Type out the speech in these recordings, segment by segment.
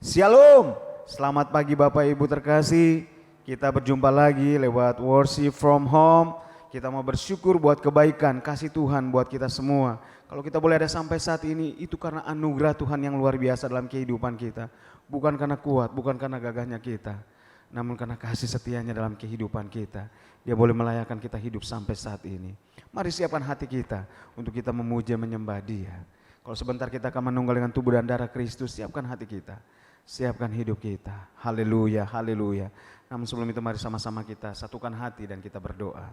Shalom, selamat pagi Bapak Ibu terkasih. Kita berjumpa lagi lewat worship from home. Kita mau bersyukur buat kebaikan, kasih Tuhan buat kita semua. Kalau kita boleh ada sampai saat ini, itu karena anugerah Tuhan yang luar biasa dalam kehidupan kita. Bukan karena kuat, bukan karena gagahnya kita, namun karena kasih setianya dalam kehidupan kita. Dia boleh melayakan kita hidup sampai saat ini. Mari siapkan hati kita untuk kita memuja menyembah Dia. Kalau sebentar kita akan menunggal dengan tubuh dan darah Kristus, siapkan hati kita. Siapkan hidup kita. Haleluya, haleluya. Namun sebelum itu mari sama-sama kita satukan hati dan kita berdoa.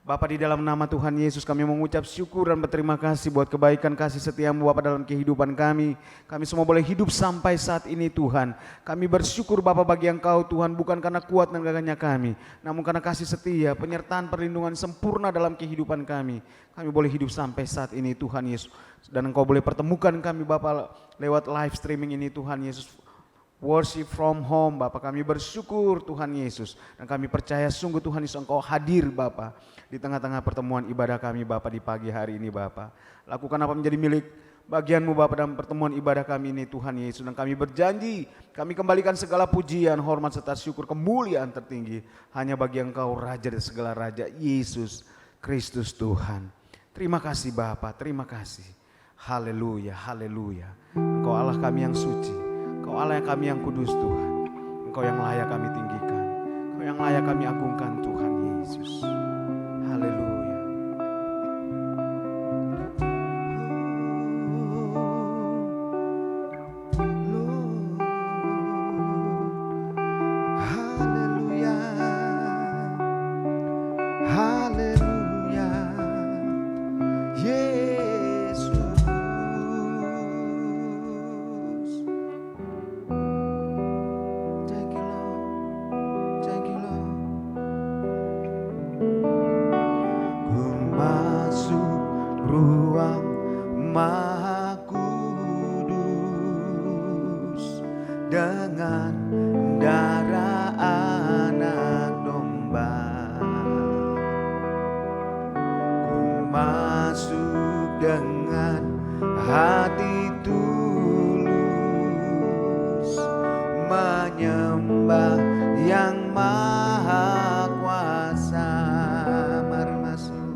Bapa, di dalam nama Tuhan Yesus kami mengucap syukur dan berterima kasih buat kebaikan kasih setiamu Bapa dalam kehidupan kami. Kami semua boleh hidup sampai saat ini Tuhan. Kami bersyukur Bapa bagi Engkau Tuhan, bukan karena kuat dan gagahnya kami, namun karena kasih setia, penyertaan, perlindungan sempurna dalam kehidupan kami. Kami boleh hidup sampai saat ini Tuhan Yesus. Dan Engkau boleh pertemukan kami Bapa lewat live streaming ini Tuhan Yesus. Worship from home Bapak, kami bersyukur Tuhan Yesus. Dan kami percaya sungguh Tuhan Yesus Engkau hadir Bapak di tengah-tengah pertemuan ibadah kami Bapak di pagi hari ini Bapak. Lakukan apa menjadi milik bagianmu Bapak dalam pertemuan ibadah kami ini Tuhan Yesus. Dan kami berjanji, kami kembalikan segala pujian, hormat serta syukur, kemuliaan tertinggi hanya bagi Engkau Raja dan segala Raja, Yesus Kristus Tuhan. Terima kasih Bapak, terima kasih. Haleluya, haleluya. Engkau Allah kami yang suci. Engkau Allah yang kami yang kudus Tuhan. Engkau yang layak kami tinggikan. Engkau yang layak kami agungkan Tuhan Yesus. Haleluya. Haleluya. Haleluya. Yesus. Ruang Maha Kudus dengan darah anak domba, ku masuk dengan hati tulus menyembah yang maha kuasa. Mari masuk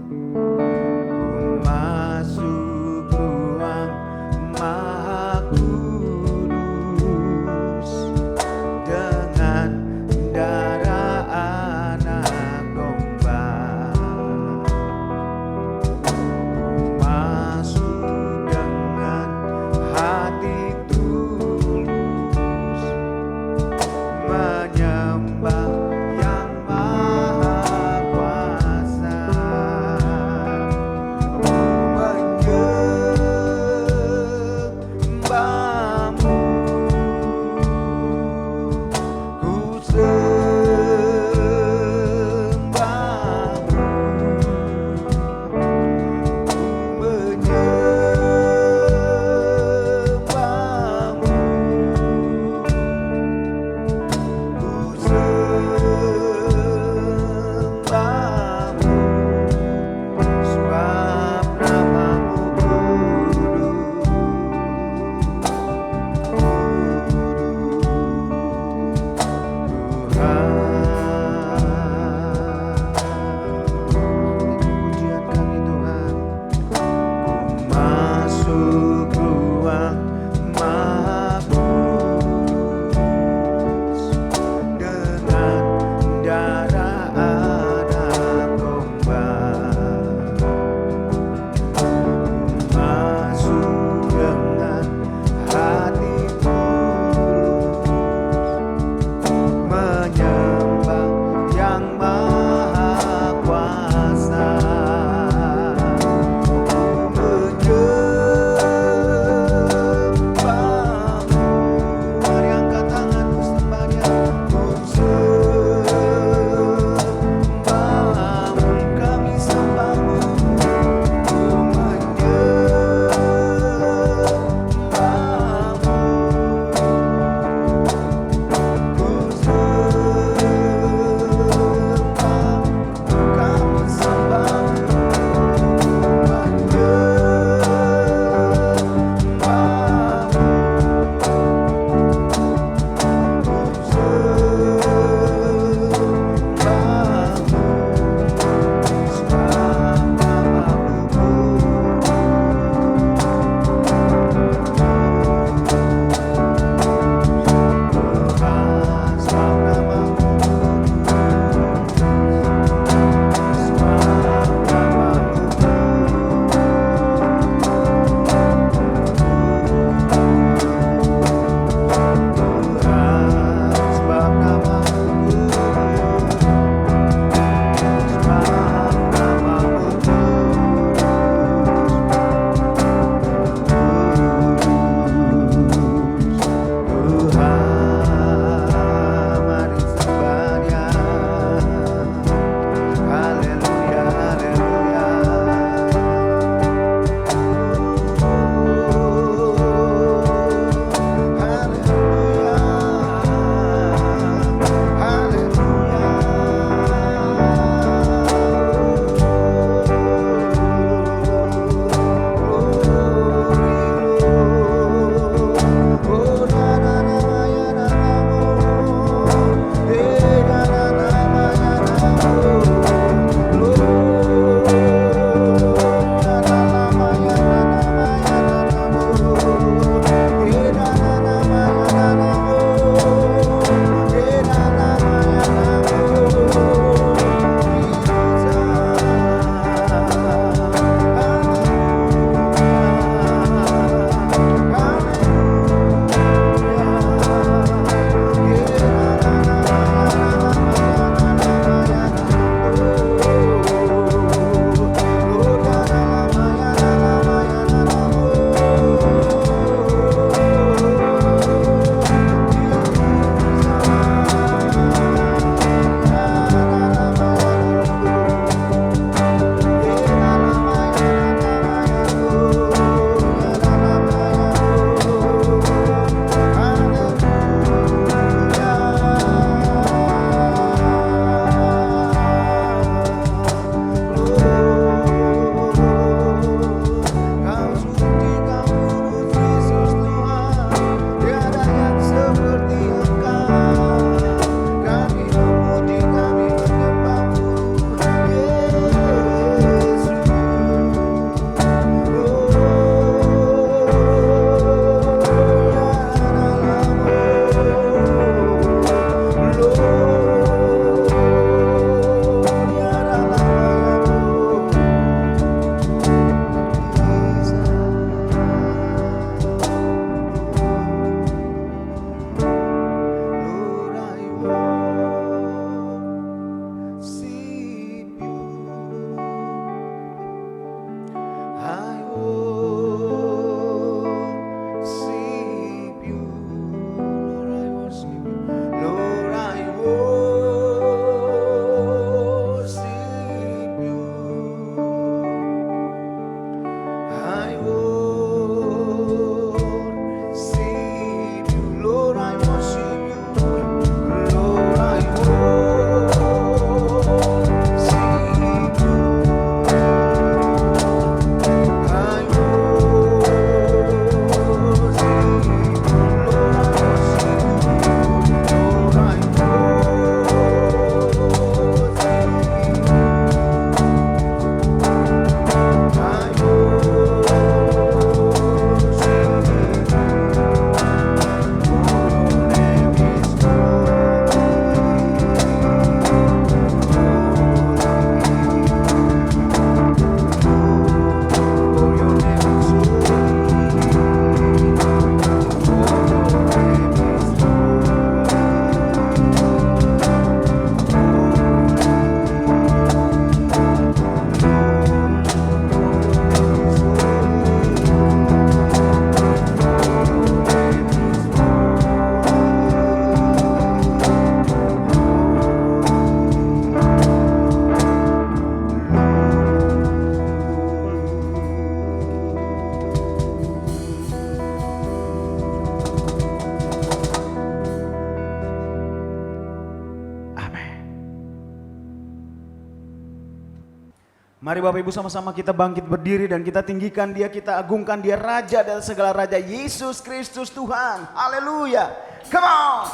Mari Bapak Ibu sama-sama kita bangkit berdiri dan kita tinggikan Dia, kita agungkan Dia, Raja dari segala Raja, Yesus Kristus Tuhan. Haleluya. Come on.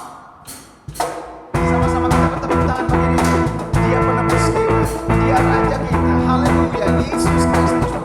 Sama-sama kita bertepuk tangan bagi Dia. Dia penebus kita, Dia Raja kita. Haleluya, Yesus Kristus Tuhan.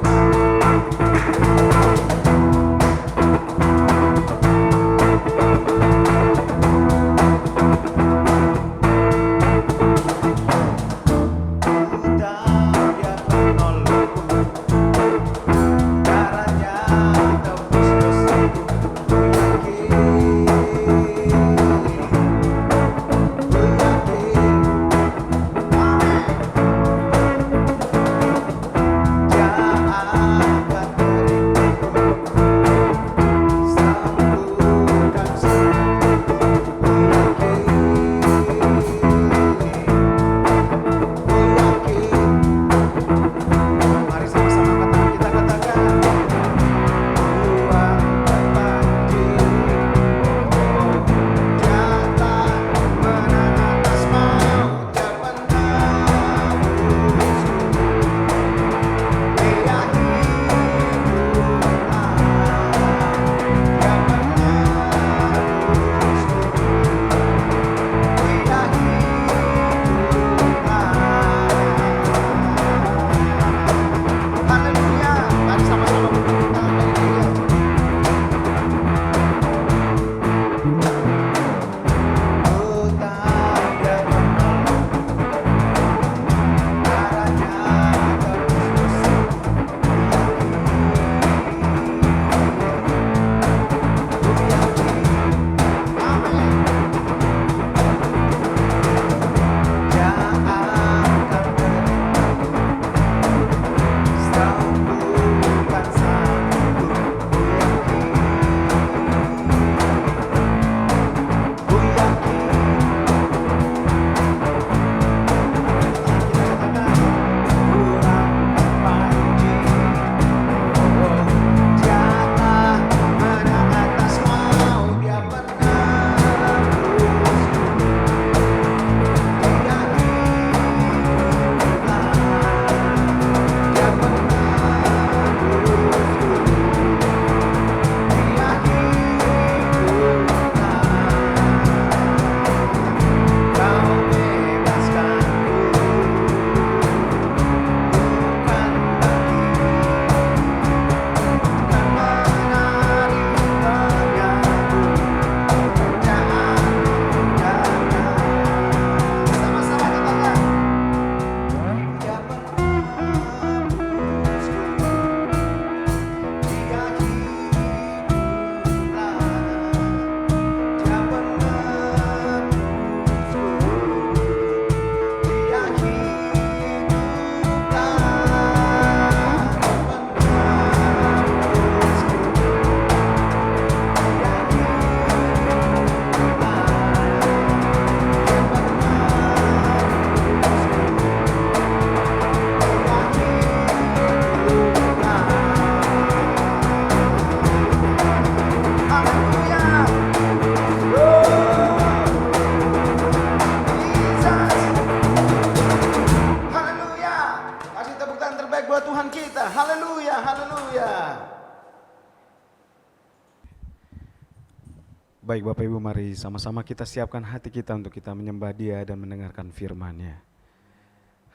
Baik Bapak Ibu, mari sama-sama kita siapkan hati kita untuk kita menyembah Dia dan mendengarkan firman-Nya.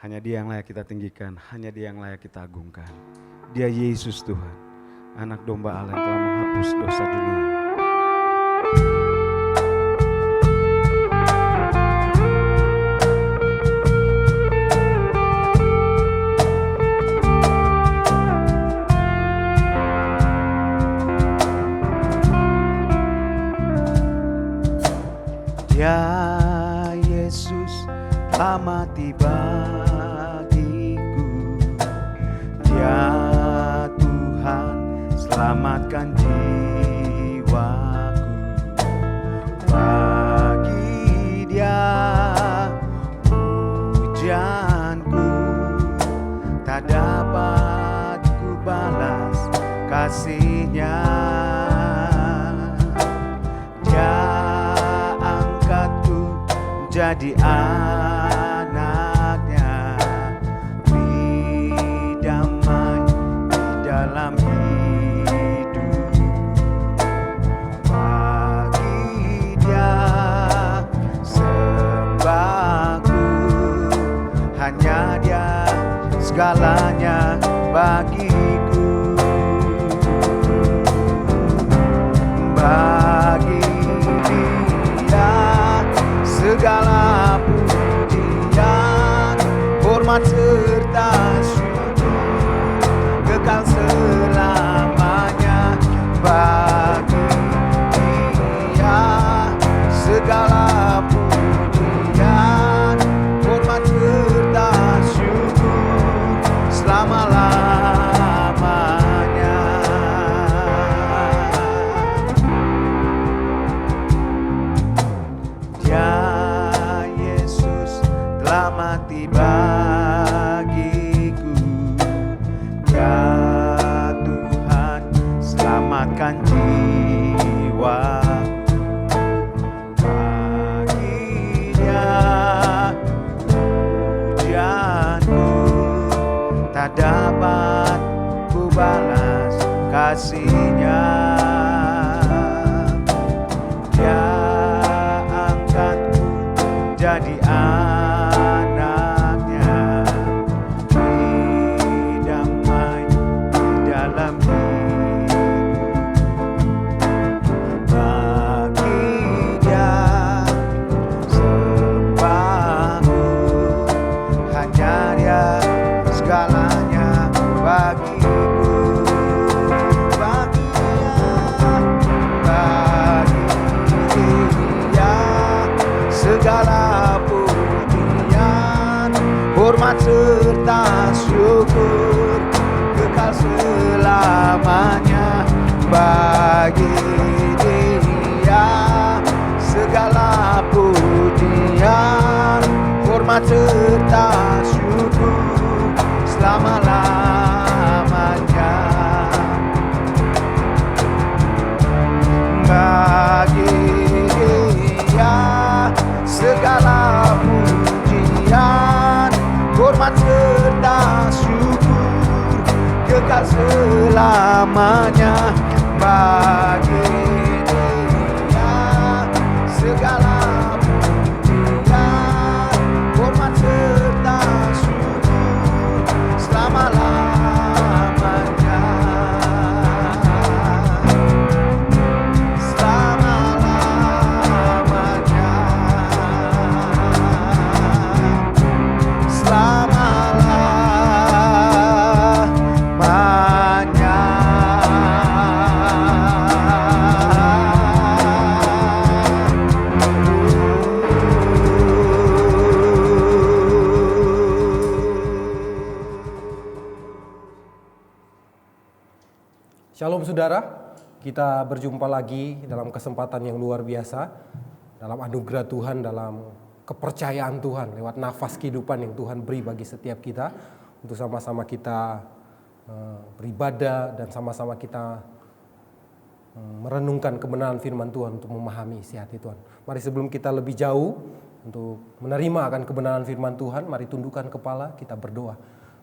Hanya Dia yang layak kita tinggikan, hanya Dia yang layak kita agungkan. Dia Yesus Tuhan, anak domba Allah yang telah menghapus dosa dunia. Ya Yesus telah mati bagiku, Ya Tuhan selamatkan jiwaku. Bagi Dia pujianku tak dapat ku balas kasih-Nya. Jadi anaknya, berikan segalanya bagiku. Bagi Dia segala pujian, hormat serta syukur kekal selamanya. Bagi Dia segala pujian, hormat serta syukur selama-lamanya. Dia Yesus telah mati bagiku. Dia Tuhan selamatkan jiwa. Bagi Dia pujianku tak dapat ku balas kasih-Nya. Dia angkatku jadi anaknya, beri damai di dalam hidup. Bagi Dia sembahku, hanya Dia segalanya bagiku. Bagi Dia segala pujian, hormat serta syukur kekal selamanya. Bagi Dia segala pujian, hormat serta syukur selama-lamanya. Bagi Dia segala pujian, hormat serta syukur kekal selamanya. Bagi Dia segala pujian, hormat serta syukur selama-lamanya. Selama-lamanya. Selama-lamanya. Shalom saudara, kita berjumpa lagi dalam kesempatan yang luar biasa, dalam anugerah Tuhan, dalam kepercayaan Tuhan, lewat nafas kehidupan yang Tuhan beri bagi setiap kita, untuk sama-sama kita beribadah dan sama-sama kita merenungkan kebenaran firman Tuhan untuk memahami isi hati Tuhan. Mari sebelum kita lebih jauh untuk menerima akan kebenaran firman Tuhan, mari tundukkan kepala, kita berdoa.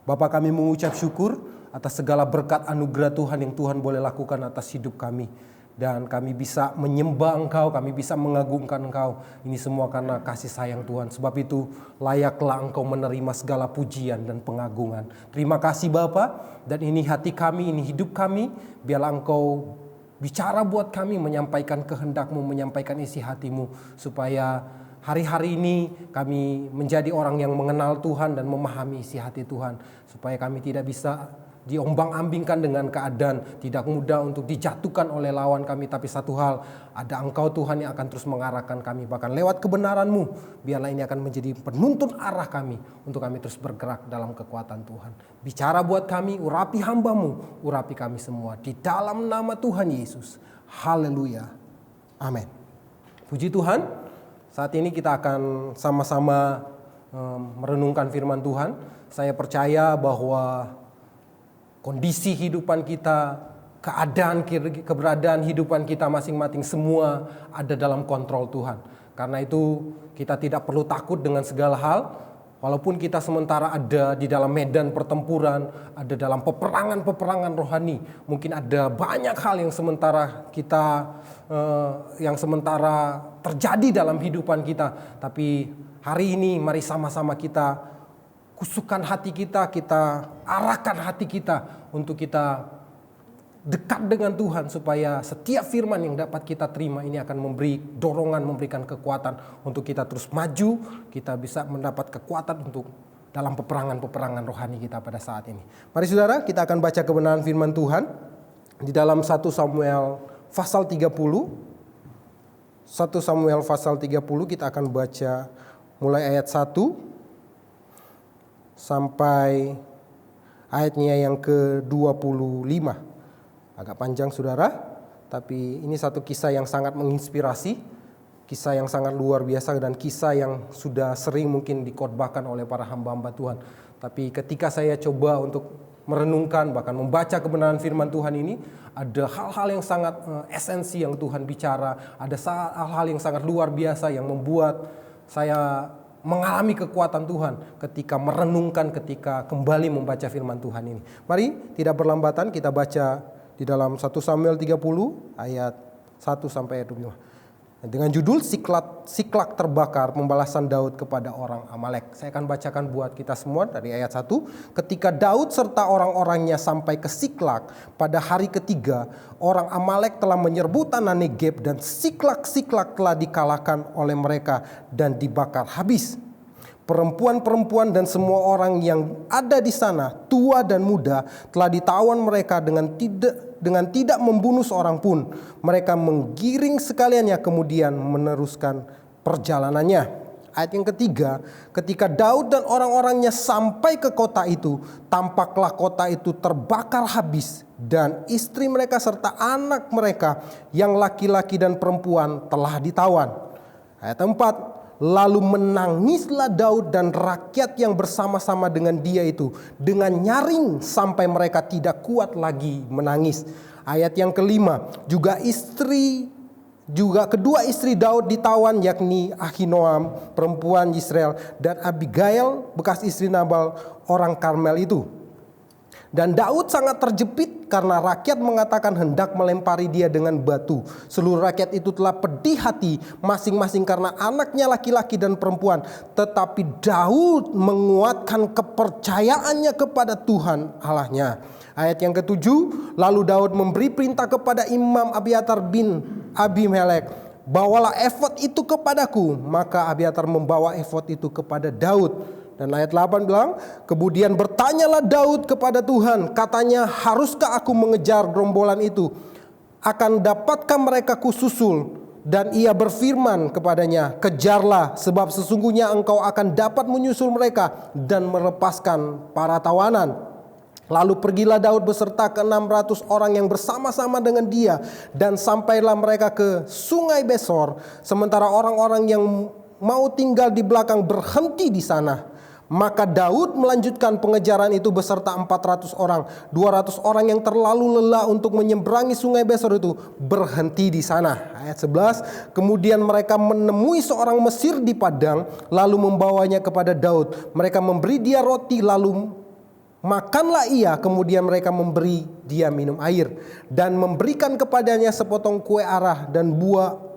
Bapa, kami mengucap syukur atas segala berkat anugerah Tuhan yang Tuhan boleh lakukan atas hidup kami. Dan kami bisa menyembah Engkau, kami bisa mengagungkan Engkau. Ini semua karena kasih sayang Tuhan. Sebab itu layaklah Engkau menerima segala pujian dan pengagungan. Terima kasih Bapa, dan ini hati kami, ini hidup kami. Biarlah Engkau bicara buat kami, menyampaikan kehendak-Mu, menyampaikan isi hati-Mu. Supaya hari-hari ini kami menjadi orang yang mengenal Tuhan dan memahami isi hati Tuhan. Supaya kami tidak bisa diombang-ambingkan dengan keadaan, tidak mudah untuk dijatuhkan oleh lawan kami. Tapi satu hal, ada Engkau Tuhan yang akan terus mengarahkan kami. Bahkan lewat kebenaran-Mu, biarlah ini akan menjadi penuntun arah kami, untuk kami terus bergerak dalam kekuatan Tuhan. Bicara buat kami, urapi hamba-Mu, urapi kami semua. Di dalam nama Tuhan Yesus. Haleluya. Amin. Puji Tuhan, saat ini kita akan sama-sama merenungkan firman Tuhan. Saya percaya bahwa kondisi kehidupan kita, keadaan, keberadaan kehidupan kita masing-masing semua ada dalam kontrol Tuhan. Karena itu kita tidak perlu takut dengan segala hal. Walaupun kita sementara ada di dalam medan pertempuran, ada dalam peperangan rohani. Mungkin ada banyak hal yang sementara terjadi dalam kehidupan kita. Tapi hari ini mari sama-sama kita kusukan hati kita, kita arahkan hati kita untuk kita dekat dengan Tuhan, supaya setiap firman yang dapat kita terima ini akan memberi dorongan, memberikan kekuatan untuk kita terus maju. Kita bisa mendapat kekuatan untuk dalam peperangan-peperangan rohani kita pada saat ini. Mari saudara, kita akan baca kebenaran firman Tuhan di dalam 1 Samuel pasal 30. 1 Samuel pasal 30 kita akan baca mulai ayat 1 sampai ayatnya yang ke-25. Agak panjang saudara, tapi ini satu kisah yang sangat menginspirasi, kisah yang sangat luar biasa, dan kisah yang sudah sering mungkin dikhotbahkan oleh para hamba-hamba Tuhan. Tapi ketika saya coba untuk merenungkan, bahkan membaca kebenaran firman Tuhan ini, ada hal-hal yang sangat esensi yang Tuhan bicara, ada hal-hal yang sangat luar biasa yang membuat saya mengalami kekuatan Tuhan ketika merenungkan, ketika kembali membaca firman Tuhan ini. Mari tidak berlambatan, kita baca di dalam 1 Samuel 30 ayat 1 sampai ayat 25. Dengan judul Siklak terbakar, pembalasan Daud kepada orang Amalek. Saya akan bacakan buat kita semua dari ayat 1. Ketika Daud serta orang-orangnya sampai ke Siklak pada hari ketiga, orang Amalek telah menyerbu tanah Negeb, dan Siklak telah dikalahkan oleh mereka dan dibakar habis. Perempuan-perempuan dan semua orang yang ada di sana, tua dan muda, telah ditawan mereka dengan tidak membunuh seorang pun. Mereka menggiring sekaliannya kemudian meneruskan perjalanannya. Ayat yang ketiga, ketika Daud dan orang-orangnya sampai ke kota itu, tampaklah kota itu terbakar habis, dan istri mereka serta anak mereka yang laki-laki dan perempuan telah ditawan. Ayat 4, lalu menangislah Daud dan rakyat yang bersama-sama dengan dia itu dengan nyaring sampai mereka tidak kuat lagi menangis. Ayat yang kelima, juga kedua istri Daud ditawan, yakni Ahinoam perempuan Yisrael dan Abigail bekas istri Nabal orang Karmel itu. Dan Daud sangat terjepit karena rakyat mengatakan hendak melempari dia dengan batu. Seluruh rakyat itu telah pedih hati masing-masing karena anaknya laki-laki dan perempuan. Tetapi Daud menguatkan kepercayaannya kepada Tuhan Allahnya. Ayat yang ketujuh, lalu Daud memberi perintah kepada Imam Abiatar bin Abimelek, bawalah efod itu kepadaku. Maka Abiatar membawa efod itu kepada Daud. Dan ayat 8 bilang, kemudian bertanyalah Daud kepada Tuhan, katanya, haruskah aku mengejar gerombolan itu? Akan dapatkah mereka kususul? Dan ia berfirman kepadanya, kejarlah, sebab sesungguhnya engkau akan dapat menyusul mereka dan melepaskan para tawanan. Lalu pergilah Daud beserta ke-600 orang yang bersama-sama dengan dia, dan sampailah mereka ke sungai Besor, sementara orang-orang yang mau tinggal di belakang berhenti di sana. Maka Daud melanjutkan pengejaran itu beserta 400 orang. 200 orang yang terlalu lelah untuk menyeberangi sungai Besor itu berhenti di sana. Ayat 11, kemudian mereka menemui seorang Mesir di padang, lalu membawanya kepada Daud. Mereka memberi dia roti, lalu makanlah ia. Kemudian mereka memberi dia minum air dan memberikan kepadanya sepotong kue arah dan buah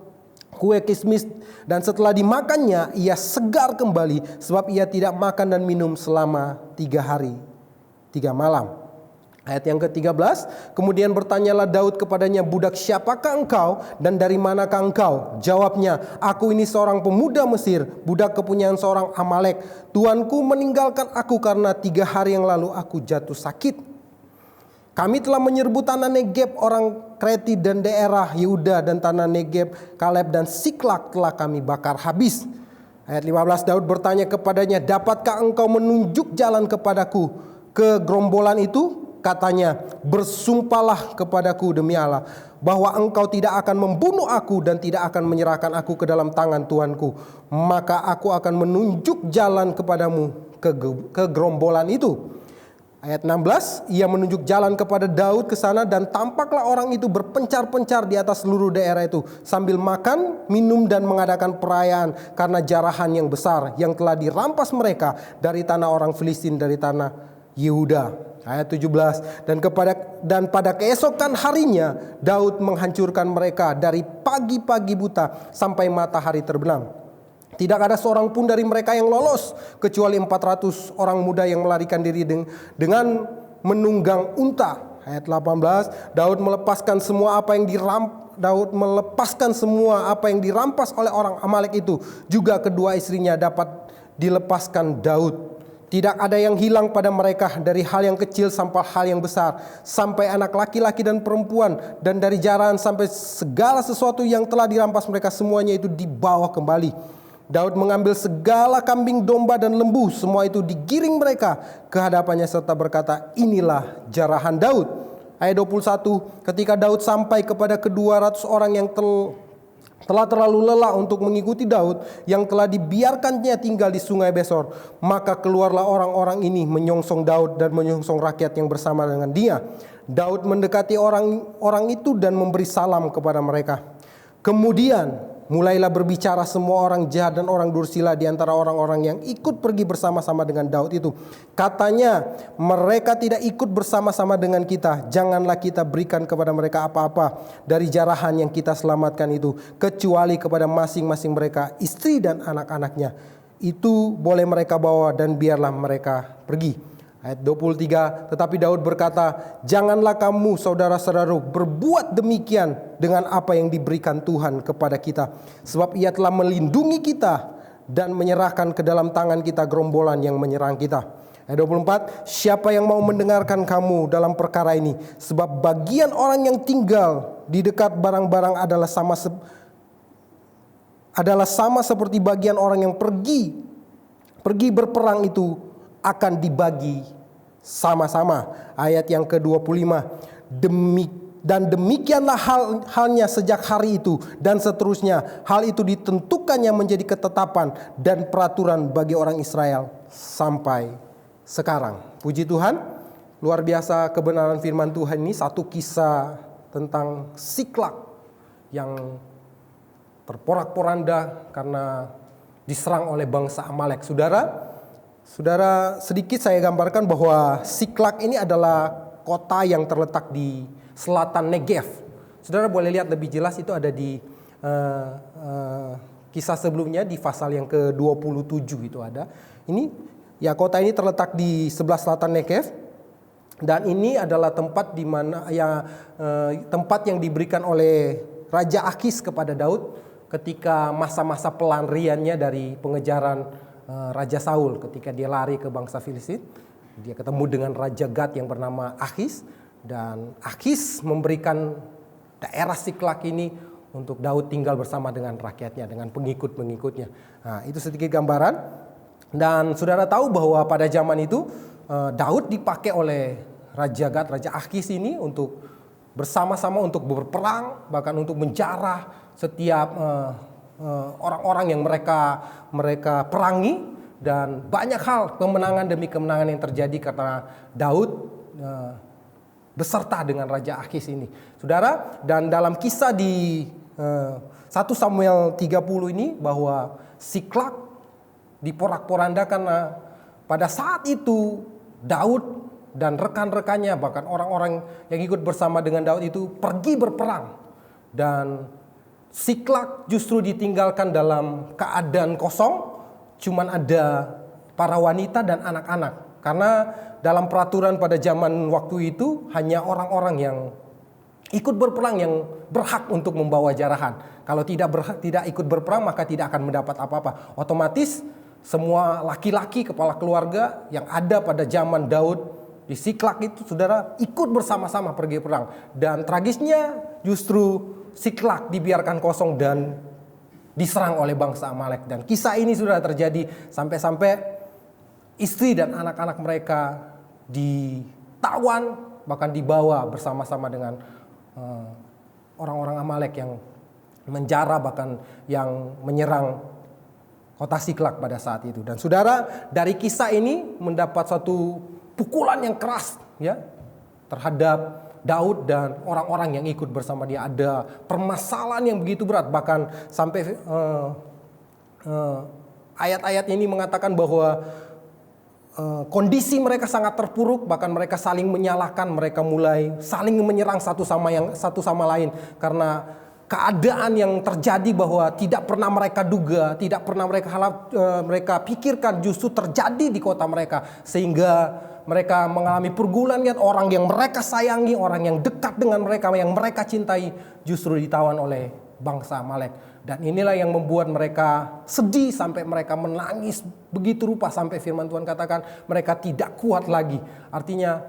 kue kismis, dan setelah dimakannya ia segar kembali, sebab ia tidak makan dan minum selama 3 hari 3 malam. Ayat yang ke-13, kemudian bertanyalah Daud kepadanya, budak siapakah engkau dan dari manakah engkau? Jawabnya, aku ini seorang pemuda Mesir, budak kepunyaan seorang Amalek. Tuanku meninggalkan aku karena 3 hari yang lalu aku jatuh sakit. Kami telah menyerbu tanah Negeb orang Kreti dan daerah Yehuda, dan tanah Negeb, Kaleb dan Siklak telah kami bakar habis. Ayat 15, Daud bertanya kepadanya, dapatkah engkau menunjuk jalan kepadaku ke gerombolan itu? Katanya, bersumpahlah kepadaku demi Allah bahwa engkau tidak akan membunuh aku dan tidak akan menyerahkan aku ke dalam tangan Tuanku. Maka aku akan menunjuk jalan kepadamu ke gerombolan itu. Ayat 16, ia menunjuk jalan kepada Daud ke sana, dan tampaklah orang itu berpencar-pencar di atas seluruh daerah itu sambil makan, minum dan mengadakan perayaan karena jarahan yang besar yang telah dirampas mereka dari tanah orang Filistin, dari tanah Yehuda. Ayat 17, dan pada keesokan harinya Daud menghancurkan mereka dari pagi-pagi buta sampai matahari terbenam. Tidak ada seorang pun dari mereka yang lolos kecuali 400 orang muda yang melarikan diri dengan menunggang unta. Ayat 18, Daud melepaskan semua apa yang dirampas oleh orang Amalek itu. Juga kedua istrinya dapat dilepaskan Daud. Tidak ada yang hilang pada mereka, dari hal yang kecil sampai hal yang besar, sampai anak laki-laki dan perempuan, dan dari jarahan sampai segala sesuatu yang telah dirampas mereka, semuanya itu dibawa kembali. Daud mengambil segala kambing, domba, dan lembu, semua itu digiring mereka ke hadapannya serta berkata, inilah jarahan Daud. Ayat 21, ketika Daud sampai kepada ke-200 orang yang telah terlalu lelah untuk mengikuti Daud, yang telah dibiarkannya tinggal di sungai Besor, maka keluarlah orang-orang ini menyongsong Daud dan menyongsong rakyat yang bersama dengan dia. Daud mendekati orang itu dan memberi salam kepada mereka. Kemudian mulailah berbicara semua orang jahat dan orang dursila di antara orang-orang yang ikut pergi bersama-sama dengan Daud itu. Katanya, mereka tidak ikut bersama-sama dengan kita. Janganlah kita berikan kepada mereka apa-apa dari jarahan yang kita selamatkan itu, kecuali kepada masing-masing mereka istri dan anak-anaknya. Itu boleh mereka bawa dan biarlah mereka pergi. Ayat 23, tetapi Daud berkata, janganlah kamu saudara-saudaraku berbuat demikian dengan apa yang diberikan Tuhan kepada kita. Sebab ia telah melindungi kita dan menyerahkan ke dalam tangan kita gerombolan yang menyerang kita. Ayat 24, siapa yang mau mendengarkan kamu dalam perkara ini? Sebab bagian orang yang tinggal di dekat barang-barang adalah sama seperti bagian orang yang pergi berperang itu akan dibagi sama-sama. Ayat yang ke-25, dan demikianlah halnya sejak hari itu dan seterusnya. Hal itu ditentukannya menjadi ketetapan dan peraturan bagi orang Israel sampai sekarang. Puji Tuhan, luar biasa kebenaran firman Tuhan ini. Satu kisah tentang Siklak yang terporak-poranda karena diserang oleh bangsa Amalek. Saudara, sedikit saya gambarkan bahwa Siklak ini adalah kota yang terletak di selatan Negev. Saudara boleh lihat lebih jelas, itu ada di kisah sebelumnya di pasal yang ke-27 itu ada. Ini ya, kota ini terletak di sebelah selatan Negev, dan ini adalah tempat di mana tempat yang diberikan oleh Raja Akis kepada Daud ketika masa-masa pelariannya dari pengejaran Raja Saul. Ketika dia lari ke bangsa Filistin, dia ketemu dengan Raja Gad yang bernama Akis, dan Akis memberikan daerah Siklak ini untuk Daud tinggal bersama dengan rakyatnya, dengan pengikut-pengikutnya. Nah, itu sedikit gambaran. Dan saudara tahu bahwa pada zaman itu Daud dipakai oleh Raja Gad, Raja Akis ini untuk bersama-sama untuk berperang, bahkan untuk menjarah setiap orang-orang yang mereka perangi, dan banyak hal kemenangan demi kemenangan yang terjadi karena Daud beserta dengan Raja Akis ini. Saudara, dan dalam kisah di 1 Samuel 30 ini bahwa Siklak diporak-poranda karena pada saat itu Daud dan rekan-rekannya, bahkan orang-orang yang ikut bersama dengan Daud itu pergi berperang, dan Siklak justru ditinggalkan dalam keadaan kosong, cuman ada para wanita dan anak-anak. Karena dalam peraturan pada zaman waktu itu hanya orang-orang yang ikut berperang yang berhak untuk membawa jarahan. Kalau tidak ikut berperang maka tidak akan mendapat apa-apa. Otomatis semua laki-laki kepala keluarga yang ada pada zaman Daud di Siklak itu, saudara, ikut bersama-sama pergi perang. Dan tragisnya justru Siklak dibiarkan kosong dan diserang oleh bangsa Amalek. Dan kisah ini sudah terjadi sampai-sampai istri dan anak-anak mereka ditawan, bahkan dibawa bersama-sama dengan orang-orang Amalek yang menjara, bahkan yang menyerang kota Siklak pada saat itu. Dan saudara, dari kisah ini mendapat satu pukulan yang keras ya terhadap Daud dan orang-orang yang ikut bersama dia. Ada permasalahan yang begitu berat, bahkan sampai ayat-ayat ini mengatakan bahwa kondisi mereka sangat terpuruk, bahkan mereka saling menyalahkan, mereka mulai saling menyerang satu sama lain karena keadaan yang terjadi bahwa tidak pernah mereka duga, tidak pernah mereka pikirkan justru terjadi di kota mereka. Sehingga mereka mengalami pergumulan, lihat orang yang mereka sayangi, orang yang dekat dengan mereka, yang mereka cintai justru ditawan oleh bangsa Amalek. Dan inilah yang membuat mereka sedih sampai mereka menangis begitu rupa, sampai firman Tuhan katakan mereka tidak kuat lagi. Artinya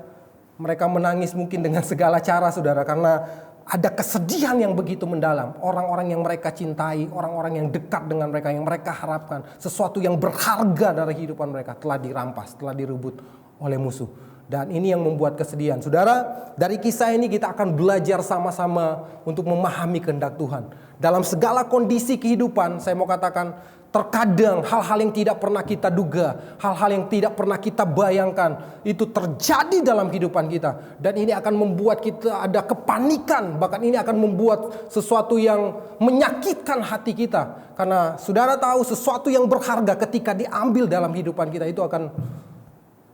mereka menangis mungkin dengan segala cara, saudara, karena ada kesedihan yang begitu mendalam. Orang-orang yang mereka cintai, orang-orang yang dekat dengan mereka, yang mereka harapkan, sesuatu yang berharga dari kehidupan mereka telah dirampas, telah direbut oleh musuh. Dan ini yang membuat kesedihan. Saudara, dari kisah ini kita akan belajar sama-sama untuk memahami kehendak Tuhan. Dalam segala kondisi kehidupan, saya mau katakan, terkadang hal-hal yang tidak pernah kita duga, hal-hal yang tidak pernah kita bayangkan, itu terjadi dalam kehidupan kita. Dan ini akan membuat kita ada kepanikan, bahkan ini akan membuat sesuatu yang menyakitkan hati kita. Karena saudara tahu, sesuatu yang berharga ketika diambil dalam kehidupan kita itu akan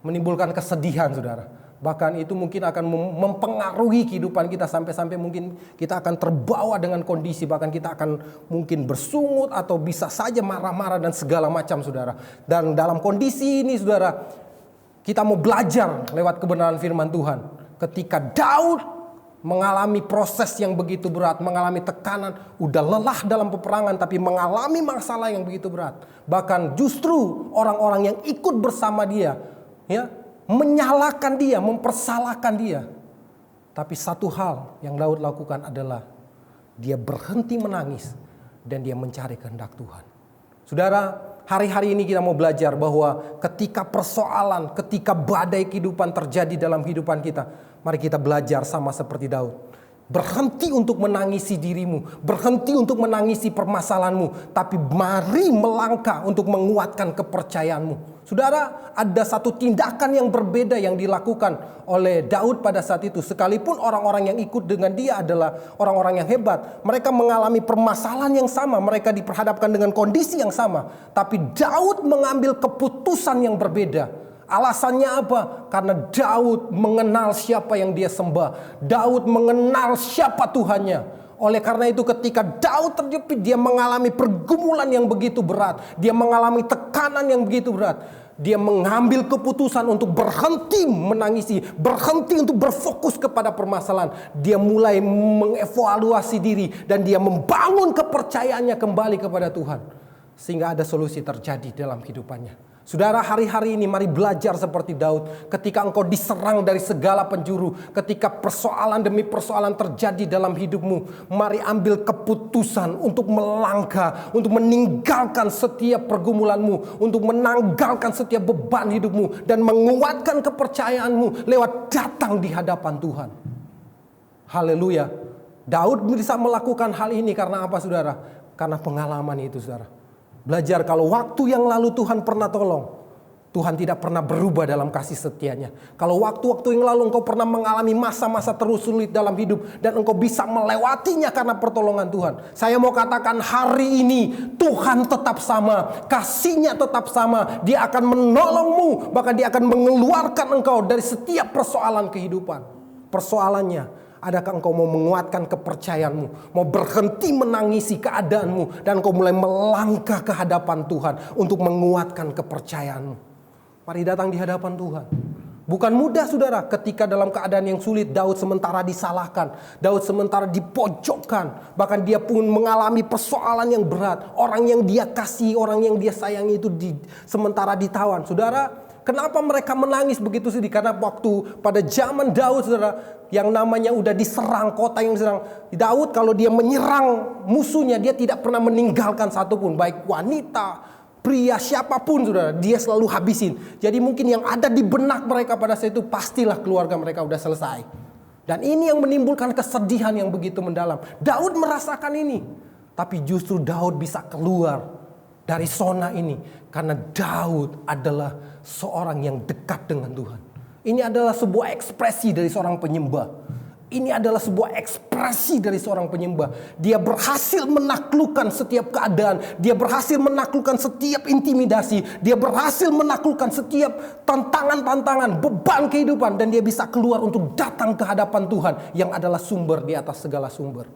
menimbulkan kesedihan, saudara. Bahkan itu mungkin akan mempengaruhi kehidupan kita sampai-sampai mungkin kita akan terbawa dengan kondisi, bahkan kita akan mungkin bersungut atau bisa saja marah-marah dan segala macam, saudara. Dan dalam kondisi ini, saudara, kita mau belajar lewat kebenaran firman Tuhan. Ketika Daud mengalami proses yang begitu berat, mengalami tekanan, udah lelah dalam peperangan tapi mengalami masalah yang begitu berat. Bahkan justru orang-orang yang ikut bersama dia, ya, menyalahkan dia, mempersalahkan dia. Tapi satu hal yang Daud lakukan adalah dia berhenti menangis dan dia mencari kehendak Tuhan. Saudara, hari-hari ini kita mau belajar bahwa ketika persoalan, ketika badai kehidupan terjadi dalam kehidupan kita, mari kita belajar sama seperti Daud. Berhenti untuk menangisi dirimu, berhenti untuk menangisi permasalahanmu, tapi mari melangkah untuk menguatkan kepercayaanmu. Saudara, ada satu tindakan yang berbeda yang dilakukan oleh Daud pada saat itu. Sekalipun orang-orang yang ikut dengan dia adalah orang-orang yang hebat, mereka mengalami permasalahan yang sama, mereka diperhadapkan dengan kondisi yang sama, tapi Daud mengambil keputusan yang berbeda. Alasannya apa? Karena Daud mengenal siapa yang dia sembah. Daud mengenal siapa Tuhannya. Oleh karena itu ketika Daud terjepit, dia mengalami pergumulan yang begitu berat. Dia mengalami tekanan yang begitu berat. Dia mengambil keputusan untuk berhenti menangisi, berhenti untuk berfokus kepada permasalahan. Dia mulai mengevaluasi diri dan dia membangun kepercayaannya kembali kepada Tuhan. Sehingga ada solusi terjadi dalam kehidupannya. Saudara, hari-hari ini mari belajar seperti Daud. Ketika engkau diserang dari segala penjuru, ketika persoalan demi persoalan terjadi dalam hidupmu, mari ambil keputusan untuk melangkah, untuk meninggalkan setiap pergumulanmu, untuk menanggalkan setiap beban hidupmu, dan menguatkan kepercayaanmu lewat datang di hadapan Tuhan. Haleluya. Daud bisa melakukan hal ini karena apa, saudara? Karena pengalaman itu, saudara. Belajar kalau waktu yang lalu Tuhan pernah tolong, Tuhan tidak pernah berubah dalam kasih setianya. Kalau waktu-waktu yang lalu engkau pernah mengalami masa-masa terus sulit dalam hidup dan engkau bisa melewatinya karena pertolongan Tuhan, saya mau katakan hari ini Tuhan tetap sama, kasihnya tetap sama. Dia akan menolongmu, bahkan dia akan mengeluarkan engkau dari setiap persoalan kehidupan. Persoalannya, adakah engkau mau menguatkan kepercayaanmu, mau berhenti menangisi keadaanmu, dan engkau mulai melangkah ke hadapan Tuhan untuk menguatkan kepercayaanmu. Mari datang di hadapan Tuhan. Bukan mudah, saudara, ketika dalam keadaan yang sulit Daud sementara disalahkan, Daud sementara dipojokkan, bahkan dia pun mengalami persoalan yang berat. Orang yang dia kasih, orang yang dia sayangi itu sementara ditawan. Saudara, kenapa mereka menangis begitu sedih? Karena waktu pada zaman Daud, saudara, yang namanya udah diserang, kota yang diserang, Daud kalau dia menyerang musuhnya, dia tidak pernah meninggalkan satupun, baik wanita, pria, siapapun, saudara, dia selalu habisin. Jadi mungkin yang ada di benak mereka pada saat itu, pastilah keluarga mereka udah selesai. Dan ini yang menimbulkan kesedihan yang begitu mendalam. Daud merasakan ini, tapi justru Daud bisa keluar dari zona ini karena Daud adalah seorang yang dekat dengan Tuhan. Ini adalah sebuah ekspresi dari seorang penyembah. Ini adalah sebuah ekspresi dari seorang penyembah. Dia berhasil menaklukkan setiap keadaan. Dia berhasil menaklukkan setiap intimidasi. Dia berhasil menaklukkan setiap tantangan-tantangan, beban kehidupan. Dan dia bisa keluar untuk datang ke hadapan Tuhan yang adalah sumber di atas segala sumber.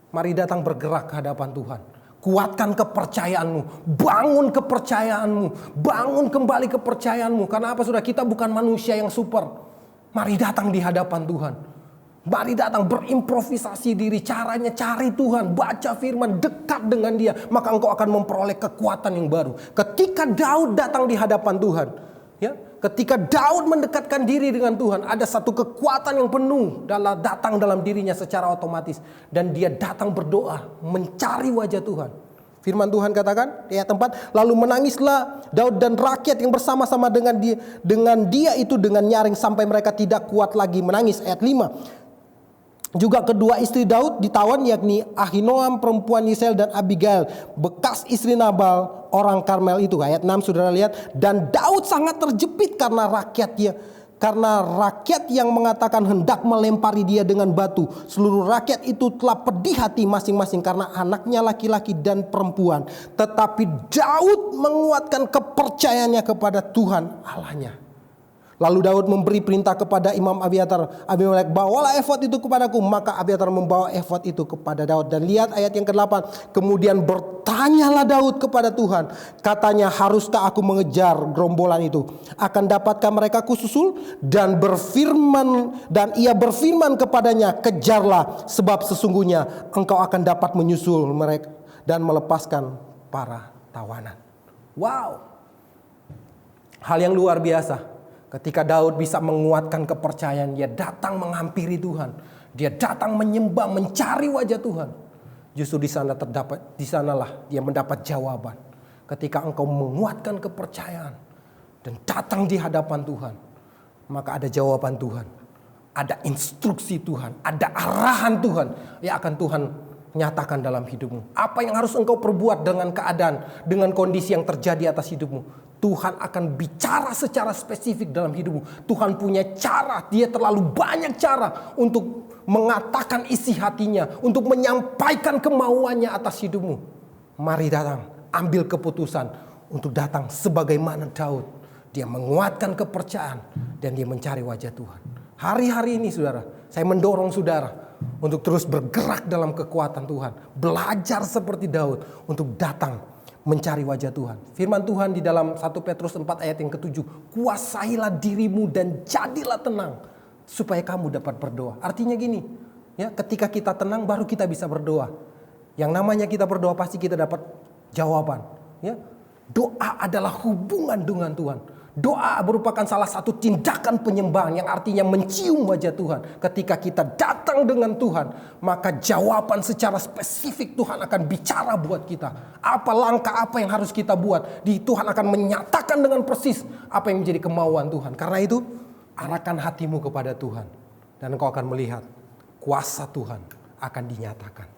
Mari datang bergerak ke hadapan Tuhan. Kuatkan kepercayaanmu, bangun kepercayaanmu, bangun kembali kepercayaanmu. Karena apa saudara? Kita bukan manusia yang super. Mari datang di hadapan Tuhan. Mari datang berimprovisasi diri. Caranya cari Tuhan, baca firman, dekat dengan Dia. Maka engkau akan memperoleh kekuatan yang baru. Ketika Daud datang di hadapan Tuhan, ya, ketika Daud mendekatkan diri dengan Tuhan, ada satu kekuatan yang penuh datang dalam dirinya secara otomatis. Dan dia datang berdoa, mencari wajah Tuhan. Firman Tuhan katakan di ayat 4, lalu menangislah Daud dan rakyat yang bersama-sama dengan dia itu dengan nyaring sampai mereka tidak kuat lagi menangis. Ayat 5. Juga kedua istri Daud ditawan, yakni Ahinoam perempuan Yisrael dan Abigail bekas istri Nabal orang Karmel itu. Ayat 6 saudara lihat. Dan Daud sangat terjepit karena rakyat yang mengatakan hendak melempari dia dengan batu. Seluruh rakyat itu telah pedih hati masing-masing karena anaknya laki-laki dan perempuan. Tetapi Daud menguatkan kepercayaannya kepada Tuhan Allahnya. Lalu Daud memberi perintah kepada Imam Abimelek, bawalah efod itu kepadaku. Maka Abiatar membawa efod itu kepada Daud. Dan lihat ayat yang ke-8. Kemudian bertanyalah Daud kepada Tuhan. Katanya, haruskah aku mengejar gerombolan itu? Akan dapatkah mereka kususul? Dan ia berfirman kepadanya, kejarlah, sebab sesungguhnya engkau akan dapat menyusul mereka dan melepaskan para tawanan. Wow. Hal yang luar biasa. Ketika Daud bisa menguatkan kepercayaan, dia datang menghampiri Tuhan. Dia datang menyembah, mencari wajah Tuhan. Justru di sanalah dia mendapat jawaban. Ketika engkau menguatkan kepercayaan dan datang di hadapan Tuhan, maka ada jawaban Tuhan. Ada instruksi Tuhan, ada arahan Tuhan yang akan Tuhan nyatakan dalam hidupmu. Apa yang harus engkau perbuat dengan keadaan, dengan kondisi yang terjadi atas hidupmu. Tuhan akan bicara secara spesifik dalam hidupmu. Tuhan punya cara, dia terlalu banyak cara untuk mengatakan isi hatinya, untuk menyampaikan kemauannya atas hidupmu. Mari datang, ambil keputusan untuk datang sebagaimana Daud. Dia menguatkan kepercayaan dan dia mencari wajah Tuhan. Hari-hari ini saudara, saya mendorong saudara untuk terus bergerak dalam kekuatan Tuhan. Belajar seperti Daud untuk datang mencari wajah Tuhan. Firman Tuhan di dalam 1 Petrus 4 ayat yang ke-7. Kuasailah dirimu dan jadilah tenang supaya kamu dapat berdoa. Artinya gini, ya, ketika kita tenang baru kita bisa berdoa. Yang namanya kita berdoa pasti kita dapat jawaban, ya. Doa adalah hubungan dengan Tuhan. Doa merupakan salah satu tindakan penyembahan yang artinya mencium wajah Tuhan. Ketika kita datang dengan Tuhan, maka jawaban secara spesifik Tuhan akan bicara buat kita. Apa langkah apa yang harus kita buat? Tuhan akan menyatakan dengan persis apa yang menjadi kemauan Tuhan. Karena itu, arahkan hatimu kepada Tuhan. Dan engkau akan melihat kuasa Tuhan akan dinyatakan.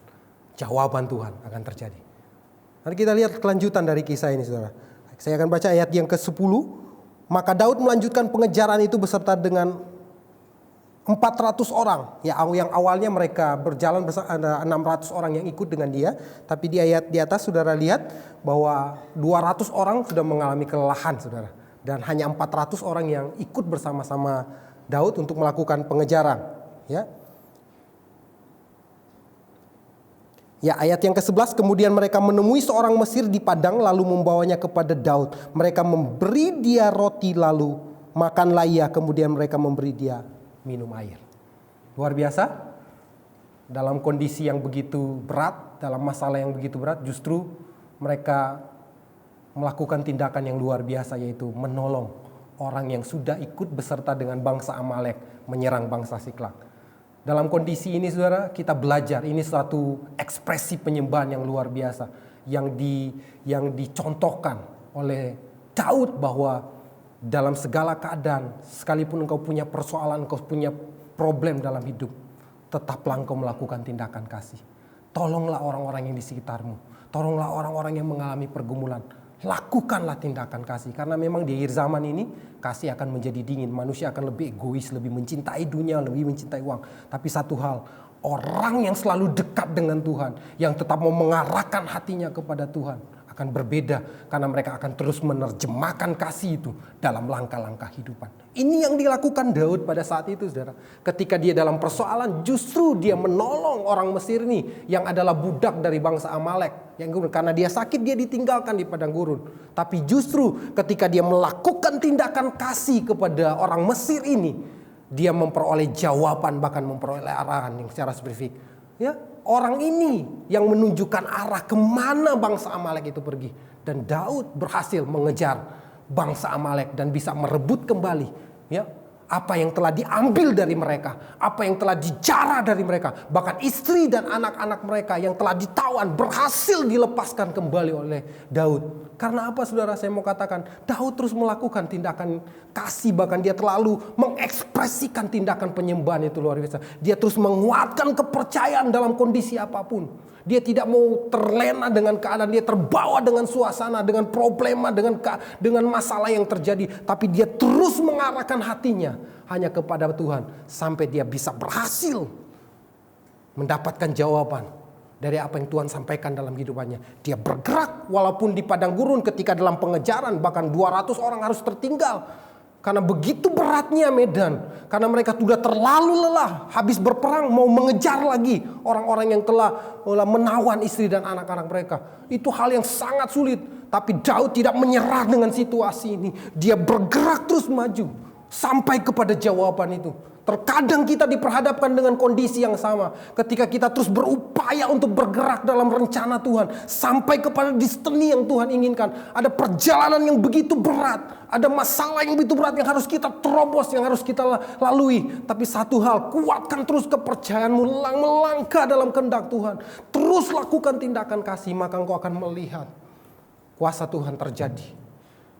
Jawaban Tuhan akan terjadi. Mari kita lihat kelanjutan dari kisah ini saudara. Saya akan baca ayat yang ke-10. Maka Daud melanjutkan pengejaran itu beserta dengan 400 orang. Ya, yang awalnya mereka berjalan ada 600 orang yang ikut dengan dia. Tapi di ayat di atas saudara lihat bahwa 200 orang sudah mengalami kelelahan saudara. Dan hanya 400 orang yang ikut bersama-sama Daud untuk melakukan pengejaran. Ya. Ya, ayat yang ke-11, kemudian mereka menemui seorang Mesir di padang lalu membawanya kepada Daud. Mereka memberi dia roti lalu makanlah ia, kemudian mereka memberi dia minum air. Luar biasa. Dalam kondisi yang begitu berat, dalam masalah yang begitu berat, justru mereka melakukan tindakan yang luar biasa, yaitu menolong orang yang sudah ikut beserta dengan bangsa Amalek menyerang bangsa Siklag. Dalam kondisi ini saudara, kita belajar ini suatu ekspresi penyembahan yang luar biasa yang dicontohkan oleh Daud, bahwa dalam segala keadaan, sekalipun engkau punya persoalan, engkau punya problem dalam hidup, tetaplah engkau melakukan tindakan kasih. Tolonglah orang-orang yang di sekitarmu, tolonglah orang-orang yang mengalami pergumulan. Lakukanlah tindakan kasih, karena memang di akhir zaman ini kasih akan menjadi dingin. Manusia akan lebih egois, lebih mencintai dunia, lebih mencintai uang. Tapi satu hal, orang yang selalu dekat dengan Tuhan, yang tetap mau mengarahkan hatinya kepada Tuhan, akan berbeda karena mereka akan terus menerjemahkan kasih itu dalam langkah-langkah kehidupan. Ini yang dilakukan Daud pada saat itu, saudara. Ketika dia dalam persoalan, justru dia menolong orang Mesir ini yang adalah budak dari bangsa Amalek. Karena dia sakit, dia ditinggalkan di padang gurun. Tapi justru ketika dia melakukan tindakan kasih kepada orang Mesir ini, dia memperoleh jawaban, bahkan memperoleh arahan yang secara spesifik. Ya, orang ini yang menunjukkan arah kemana bangsa Amalek itu pergi. Dan Daud berhasil mengejar bangsa Amalek dan bisa merebut kembali, ya, apa yang telah diambil dari mereka, apa yang telah dijara dari mereka, bahkan istri dan anak-anak mereka yang telah ditawan berhasil dilepaskan kembali oleh Daud. Karena apa, saudara? Saya mau katakan, Daud terus melakukan tindakan kasih, bahkan dia terlalu mengekspresikan tindakan penyembahan itu luar biasa. Dia terus menguatkan kepercayaan dalam kondisi apapun. Dia tidak mau terlena dengan keadaan, dia terbawa dengan suasana, dengan problema, dengan masalah yang terjadi. Tapi dia terus mengarahkan hatinya hanya kepada Tuhan. Sampai dia bisa berhasil mendapatkan jawaban dari apa yang Tuhan sampaikan dalam hidupannya. Dia bergerak walaupun di padang gurun ketika dalam pengejaran. Bahkan 200 orang harus tertinggal. Karena begitu beratnya medan. Karena mereka sudah terlalu lelah. Habis berperang mau mengejar lagi orang-orang yang telah menawan istri dan anak-anak mereka. Itu hal yang sangat sulit. Tapi Daud tidak menyerah dengan situasi ini. Dia bergerak terus maju. Sampai kepada jawaban itu. Terkadang kita diperhadapkan dengan kondisi yang sama. Ketika kita terus berupaya untuk bergerak dalam rencana Tuhan. Sampai kepada destiny yang Tuhan inginkan. Ada perjalanan yang begitu berat. Ada masalah yang begitu berat yang harus kita terobos, yang harus kita lalui. Tapi satu hal, kuatkan terus kepercayaanmu, melangkah dalam kehendak Tuhan. Terus lakukan tindakan kasih, maka engkau akan melihat kuasa Tuhan terjadi.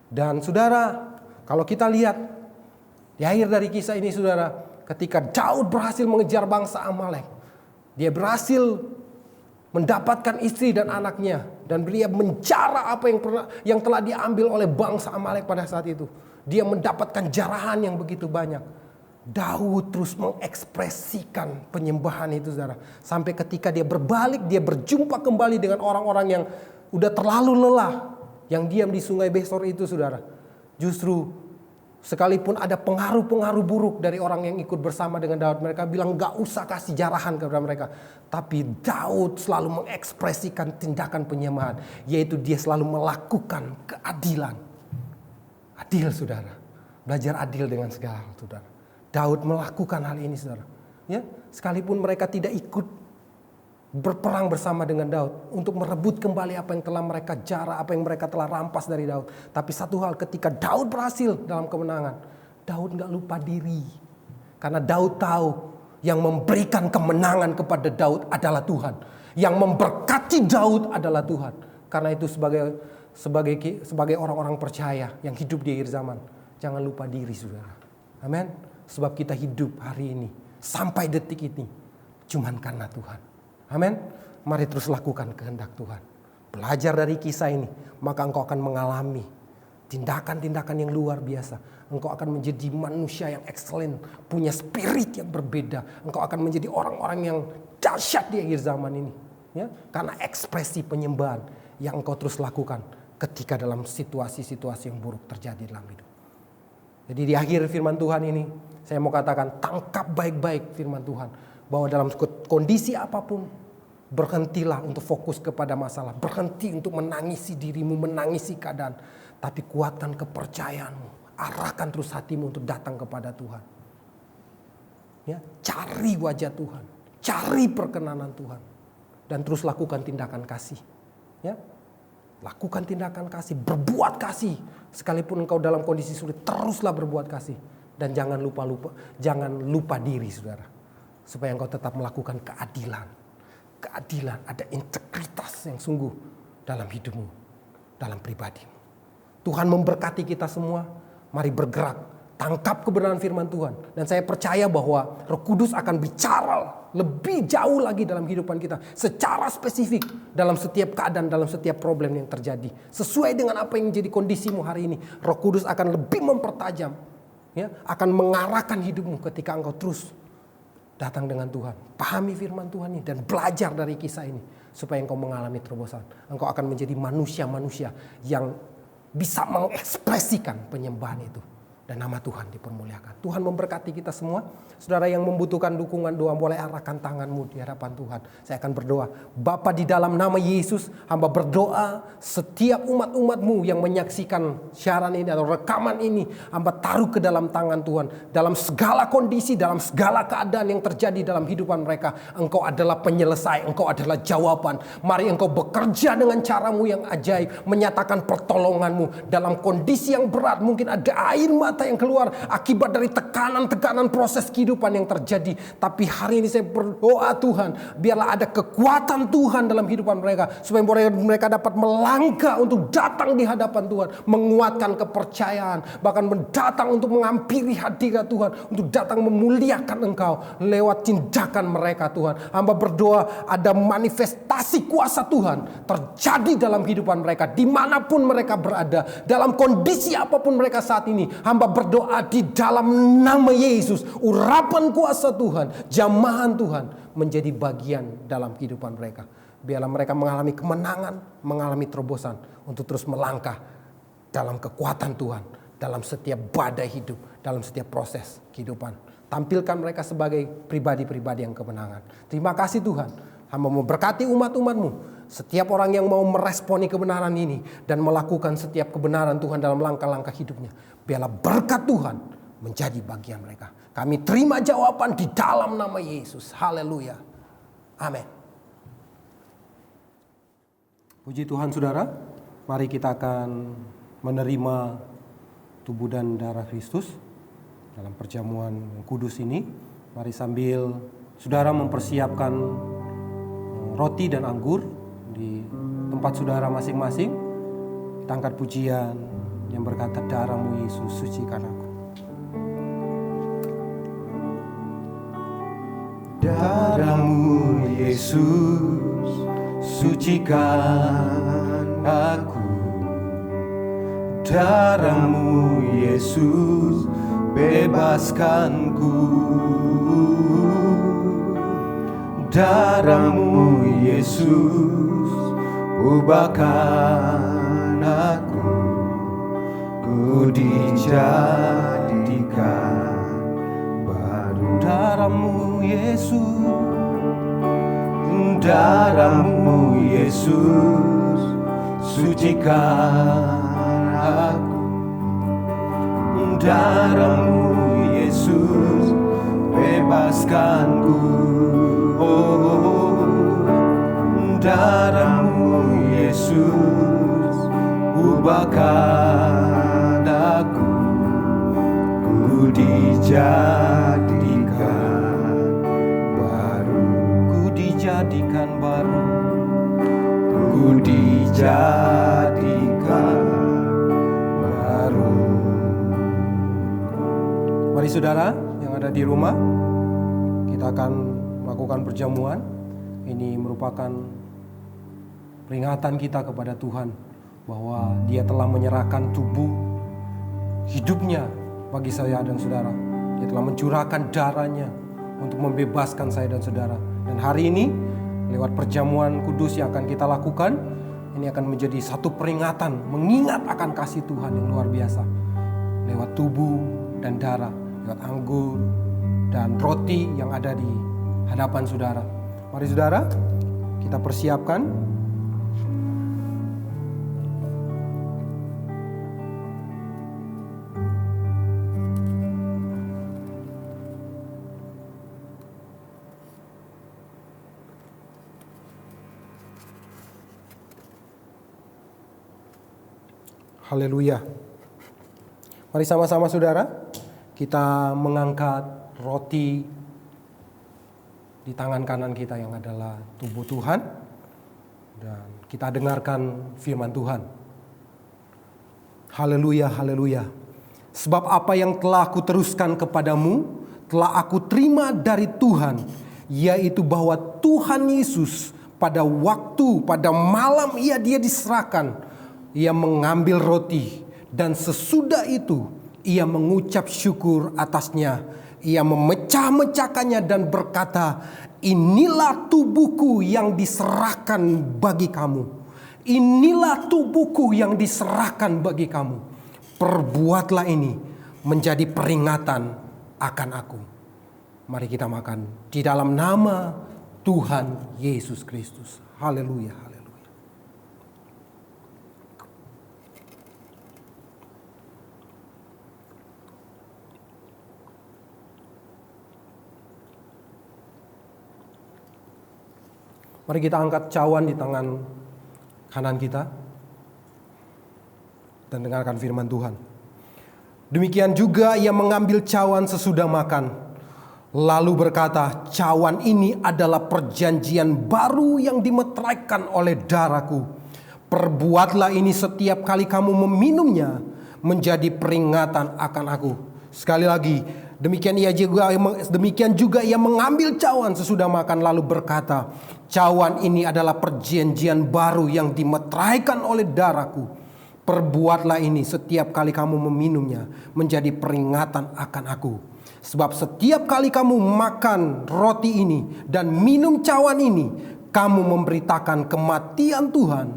Dan saudara, kalau kita lihat di akhir dari kisah ini, saudara, ketika Daud berhasil mengejar bangsa Amalek, dia berhasil mendapatkan istri dan anaknya, dan dia menjara apa yang telah diambil oleh bangsa Amalek pada saat itu. Dia mendapatkan jarahan yang begitu banyak. Daud terus mengekspresikan penyembahan itu, saudara, sampai ketika dia berbalik, dia berjumpa kembali dengan orang-orang yang udah terlalu lelah, yang diam di sungai Besor itu, saudara. Justru sekalipun ada pengaruh-pengaruh buruk dari orang yang ikut bersama dengan Daud, mereka bilang gak usah kasih jarahan kepada mereka. Tapi Daud selalu mengekspresikan tindakan penyembahan, yaitu dia selalu melakukan keadilan. Adil, saudara. Belajar adil dengan segala hal, saudara. Daud melakukan hal ini, saudara. Ya, sekalipun mereka tidak ikut berperang bersama dengan Daud untuk merebut kembali apa yang telah mereka jara, apa yang mereka telah rampas dari Daud. Tapi satu hal, ketika Daud berhasil dalam kemenangan, Daud gak lupa diri. Karena Daud tahu yang memberikan kemenangan kepada Daud adalah Tuhan. Yang memberkati Daud adalah Tuhan. Karena itu sebagai orang-orang percaya yang hidup di akhir zaman, jangan lupa diri, saudara. Amin. Sebab kita hidup hari ini sampai detik ini cuman karena Tuhan. Amin. Mari terus lakukan kehendak Tuhan. Belajar dari kisah ini, maka engkau akan mengalami tindakan-tindakan yang luar biasa. Engkau akan menjadi manusia yang excellent, punya spirit yang berbeda. Engkau akan menjadi orang-orang yang dahsyat di akhir zaman ini. Ya, karena ekspresi penyembahan yang engkau terus lakukan ketika dalam situasi-situasi yang buruk terjadi dalam hidup. Jadi di akhir firman Tuhan ini, saya mau katakan, tangkap baik-baik firman Tuhan. Bahwa dalam kondisi apapun, berhentilah untuk fokus kepada masalah. Berhenti untuk menangisi dirimu, menangisi keadaan. Tapi kuatkan kepercayaanmu. Arahkan terus hatimu untuk datang kepada Tuhan. Ya, cari wajah Tuhan. Cari perkenanan Tuhan. Dan terus lakukan tindakan kasih. Ya, lakukan tindakan kasih. Berbuat kasih. Sekalipun engkau dalam kondisi sulit, teruslah berbuat kasih. Dan jangan lupa diri, saudara. Supaya engkau tetap melakukan keadilan. Keadilan, ada integritas yang sungguh dalam hidupmu, dalam pribadimu. Tuhan memberkati kita semua. Mari bergerak, tangkap kebenaran firman Tuhan. Dan saya percaya bahwa Roh Kudus akan bicara lebih jauh lagi dalam kehidupan kita. Secara spesifik dalam setiap keadaan, dalam setiap problem yang terjadi. Sesuai dengan apa yang menjadi kondisimu hari ini. Roh Kudus akan lebih mempertajam. Ya, akan mengarahkan hidupmu ketika engkau terus datang dengan Tuhan. Pahami firman Tuhan ini dan belajar dari kisah ini. supaya engkau mengalami terobosan. Engkau akan menjadi manusia-manusia yang bisa mengekspresikan penyembahan itu. Dan nama Tuhan dipermuliakan. Tuhan memberkati kita semua. Saudara yang membutuhkan dukungan doa, boleh arahkan tanganmu di hadapan Tuhan. Saya akan berdoa. Bapa, di dalam nama Yesus, hamba berdoa setiap umat-umatmu yang menyaksikan siaran ini atau rekaman ini, hamba taruh ke dalam tangan Tuhan. Dalam segala kondisi, dalam segala keadaan yang terjadi dalam kehidupan mereka, Engkau adalah penyelesai, Engkau adalah jawaban. Mari Engkau bekerja dengan caramu yang ajaib, menyatakan pertolonganmu dalam kondisi yang berat. Mungkin ada air mata yang keluar akibat dari tekanan-tekanan proses kehidupan yang terjadi. Tapi hari ini saya berdoa, Tuhan, biarlah ada kekuatan Tuhan dalam kehidupan mereka, supaya mereka dapat melangkah untuk datang di hadapan Tuhan, menguatkan kepercayaan, bahkan mendatang untuk menghampiri hadirat Tuhan, untuk datang memuliakan Engkau lewat tindakan mereka. Tuhan, hamba berdoa ada manifestasi kuasa Tuhan terjadi dalam kehidupan mereka, dimanapun mereka berada, dalam kondisi apapun mereka saat ini. Hamba berdoa di dalam nama Yesus, urapan kuasa Tuhan, jamahan Tuhan menjadi bagian dalam kehidupan mereka. Biarlah mereka mengalami kemenangan, mengalami terobosan untuk terus melangkah dalam kekuatan Tuhan, dalam setiap badai hidup, dalam setiap proses kehidupan. Tampilkan mereka sebagai pribadi-pribadi yang kemenangan. Terima kasih Tuhan. Hamba memberkati umat-umatmu. Setiap orang yang mau meresponi kebenaran ini dan melakukan setiap kebenaran Tuhan dalam langkah-langkah hidupnya, biarlah berkat Tuhan menjadi bagian mereka. Kami terima jawaban di dalam nama Yesus. Haleluya. Amin. Puji Tuhan saudara. Mari kita akan menerima tubuh dan darah Kristus dalam perjamuan kudus ini. Mari sambil saudara mempersiapkan roti dan anggur di tempat saudara masing-masing, kita angkat pujian yang berkata, darahmu Yesus sucikan aku. Darahmu Yesus sucikan aku. Darahmu Yesus bebaskanku. Darahmu Yesus ubahkan aku. Ku dijadikan baru. Darahmu Yesus, darahmu Yesus sucikan aku. Darahmu Yesus bebaskanku. Oh, darahmu Yesus ubahkan aku. Ku dijadikan baru. Ku dijadikan baru. Ku dijadikan baru. Mari saudara yang ada di rumah, kita akan melakukan perjamuan. Ini merupakan peringatan kita kepada Tuhan bahwa Dia telah menyerahkan tubuh hidupnya bagi saya dan saudara. Dia telah mencurahkan darahnya untuk membebaskan saya dan saudara. Dan hari ini lewat perjamuan kudus yang akan kita lakukan, ini akan menjadi satu peringatan mengingat akan kasih Tuhan yang luar biasa. Lewat tubuh dan darah, lewat anggur dan roti yang ada di hadapan saudara. Mari saudara, kita persiapkan. Haleluya. Mari sama-sama saudara, kita mengangkat roti di tangan kanan kita yang adalah tubuh Tuhan, dan kita dengarkan firman Tuhan. Haleluya, haleluya. Sebab apa yang telah aku teruskan kepadamu telah aku terima dari Tuhan, yaitu bahwa Tuhan Yesus pada malam dia diserahkan, ia mengambil roti dan sesudah itu ia mengucap syukur atasnya. Ia memecah-mecahkannya dan berkata, inilah tubuhku yang diserahkan bagi kamu. Inilah tubuhku yang diserahkan bagi kamu. Perbuatlah ini menjadi peringatan akan aku. Mari kita makan di dalam nama Tuhan Yesus Kristus. Haleluya, haleluya. Mari kita angkat cawan di tangan kanan kita dan dengarkan firman Tuhan. Demikian juga ia mengambil cawan sesudah makan, lalu berkata, cawan ini adalah perjanjian baru yang dimeteraikan oleh darahku. Perbuatlah ini setiap kali kamu meminumnya menjadi peringatan akan aku. Sekali lagi, demikian juga ia mengambil cawan sesudah makan lalu berkata, cawan ini adalah perjanjian baru yang dimeteraikan oleh darahku. Perbuatlah ini setiap kali kamu meminumnya menjadi peringatan akan aku. Sebab setiap kali kamu makan roti ini dan minum cawan ini, kamu memberitakan kematian Tuhan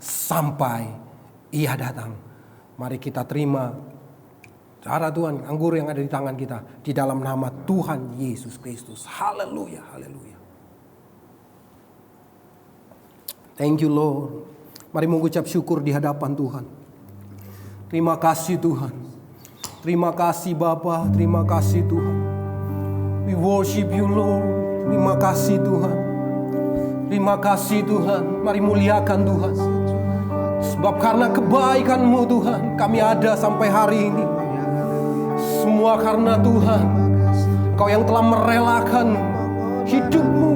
sampai ia datang. Mari kita terima darah Tuhan, anggur yang ada di tangan kita, di dalam nama Tuhan Yesus Kristus. Haleluya, haleluya. Thank you Lord. Mari mengucap syukur di hadapan Tuhan. Terima kasih Tuhan. Terima kasih Bapa, terima kasih Tuhan. We worship you Lord. Terima kasih Tuhan. Terima kasih Tuhan. Mari muliakan Tuhan. Sebab karena kebaikan-Mu Tuhan, kami ada sampai hari ini. Semua karena Tuhan, Engkau yang telah merelakan hidup-Mu.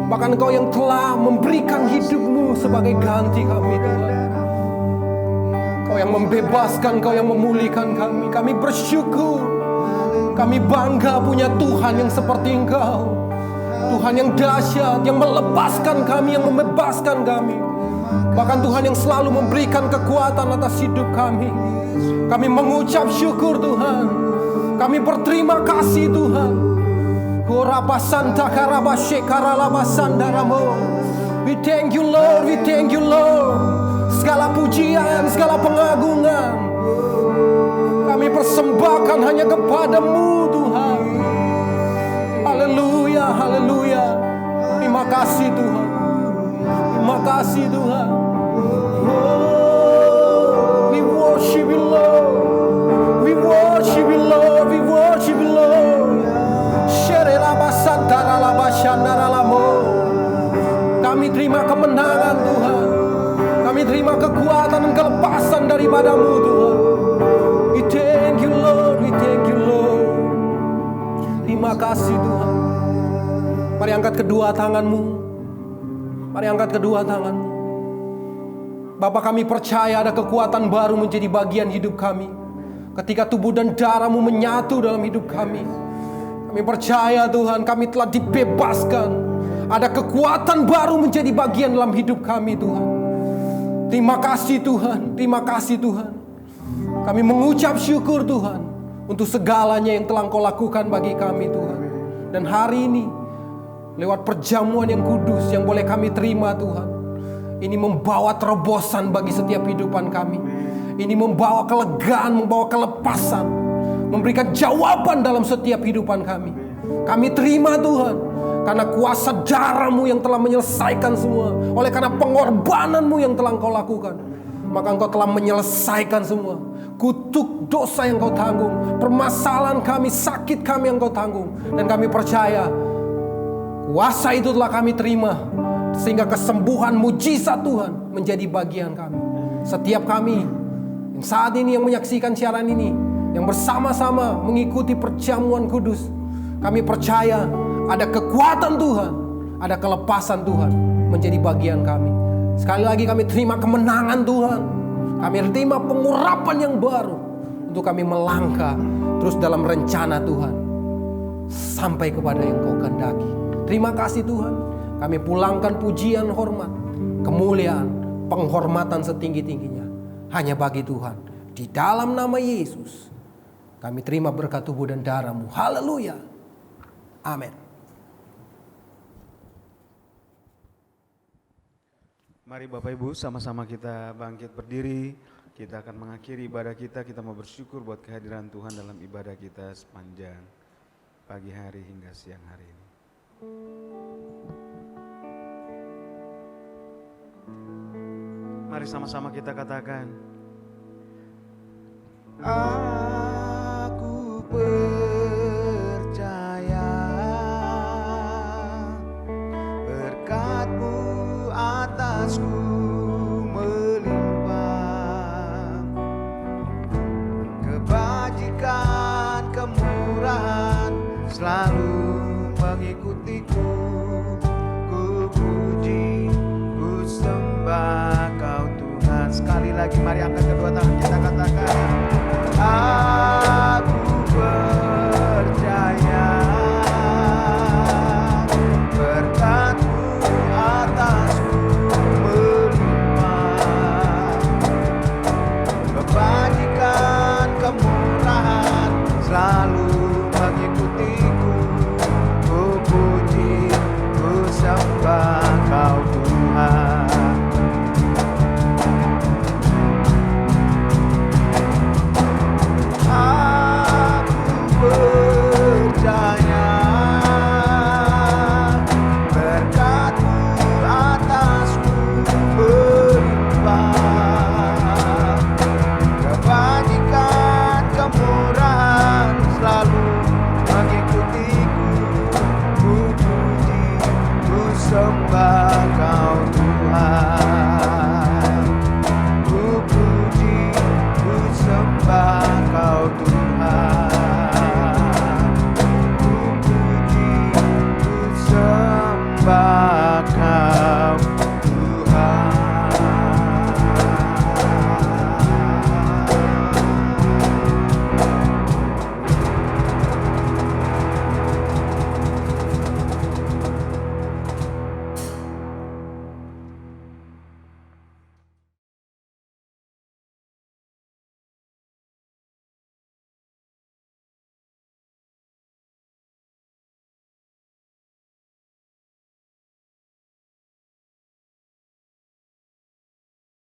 Bahkan Engkau yang telah memberikan hidup-Mu sebagai ganti kami Tuhan. Engkau yang membebaskan, Engkau yang memulihkan kami. Kami bersyukur. Kami bangga punya Tuhan yang seperti Engkau. Tuhan yang dahsyat, yang melepaskan kami, yang membebaskan kami. Bahkan Tuhan yang selalu memberikan kekuatan atas hidup kami. Kami mengucap syukur Tuhan. Kami berterima kasih Tuhan. We thank you Lord, we thank you Lord. Segala pujian, segala pengagungan kami persembahkan hanya kepadamu Tuhan. Haleluya, haleluya. Terima kasih Tuhan. Terima kasih Tuhan. Oh, we worship you Lord. We worship you Lord. We worship you Lord. Kami terima kemenangan Tuhan. Kami terima kekuatan dan kelepasan daripadamu Tuhan. We thank you Lord. We thank you Lord. Terima kasih Tuhan. Mari angkat kedua tanganmu. Mari angkat kedua tanganmu. Bapa, kami percaya ada kekuatan baru menjadi bagian hidup kami. Ketika tubuh dan darah-Mu menyatu dalam hidup kami. Kami percaya Tuhan, kami telah dibebaskan. Ada kekuatan baru menjadi bagian dalam hidup kami Tuhan. Terima kasih Tuhan, terima kasih Tuhan. Kami mengucap syukur Tuhan untuk segalanya yang telah Engkau lakukan bagi kami Tuhan. Dan hari ini lewat perjamuan yang kudus yang boleh kami terima Tuhan, ini membawa terobosan bagi setiap kehidupan kami. Ini membawa kelegaan, membawa kelepasan, memberikan jawaban dalam setiap kehidupan kami. Kami terima Tuhan, karena kuasa darah-Mu yang telah menyelesaikan semua. Oleh karena pengorbanan-Mu yang telah Engkau lakukan, maka Engkau telah menyelesaikan semua. Kutuk dosa yang Engkau tanggung, permasalahan kami, sakit kami yang Engkau tanggung. Dan kami percaya kuasa itu telah kami terima, sehingga kesembuhan mujizat Tuhan menjadi bagian kami. Setiap kami yang saat ini yang menyaksikan siaran ini, yang bersama-sama mengikuti perjamuan kudus, kami percaya ada kekuatan Tuhan, ada kelepasan Tuhan menjadi bagian kami. Sekali lagi kami terima kemenangan Tuhan. Kami terima pengurapan yang baru untuk kami melangkah terus dalam rencana Tuhan sampai kepada yang Kau kehendaki. Terima kasih Tuhan. Kami pulangkan pujian, hormat, kemuliaan, penghormatan setinggi-tingginya hanya bagi Tuhan. Di dalam nama Yesus Kami terima berkat tubuh dan darah-Mu. Haleluya. Amin. Mari Bapak Ibu sama-sama kita bangkit berdiri. Kita akan mengakhiri ibadah kita. Kita mau bersyukur buat kehadiran Tuhan dalam ibadah kita sepanjang pagi hari hingga siang hari ini. Mari sama-sama kita katakan, aku percaya berkat-Mu atasku melimpah, kebajikan, kemurahan selalu mengikutiku. Ku puji, ku sembah Kau Tuhan. Sekali lagi mari angkat kedua tangan kita katakan, aku percaya berkat-Mu atasku melimpah, kebajikan, kemurahan selalu mengikutiku. Ku puji, ku sembah Kau Tuhan. Aku percaya berkat-Mu atasku melimpah, kebajikan, kemurahan selalu mengikutiku. Ku puji, ku sembah